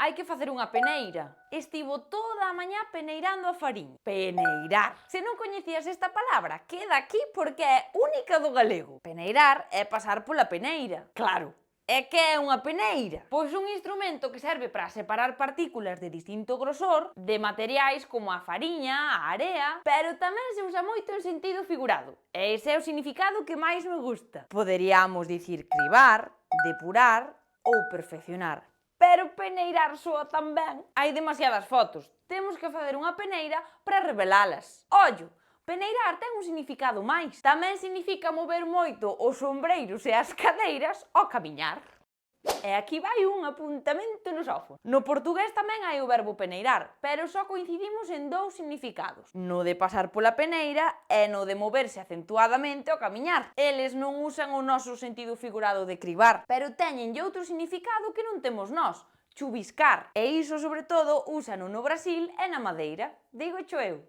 Hai que facer unha peneira. Estivo toda a mañá peneirando a fariña. Peneirar. Se non coñecías esta palabra, queda aquí porque é única do galego. Peneirar é pasar pola peneira. Claro. E que é unha peneira? Pois un instrumento que serve para separar partículas de distinto grosor de materiais como a fariña, a area, pero tamén se usa moito en sentido figurado. E ese é o significado que máis me gusta. Poderíamos dicir cribar, depurar ou perfeccionar. Pero peneirar soa tan ben. Hai demasiadas fotos. Temos que facer unha peneira para revelalas. Ollo, peneirar ten un significado máis. Tamén significa mover moito os sombreiros e as cadeiras ao camiñar. E aquí vai un apuntamento no xófono. No portugués tamén hai o verbo peneirar, pero só coincidimos en dous significados. No de pasar pola peneira e no de moverse acentuadamente ao camiñar. Eles non usan o noso sentido figurado de cribar, pero teñenlle outro significado que non temos nós, chubiscar. E iso, sobre todo, úsano no Brasil e na Madeira. Dígocho eu.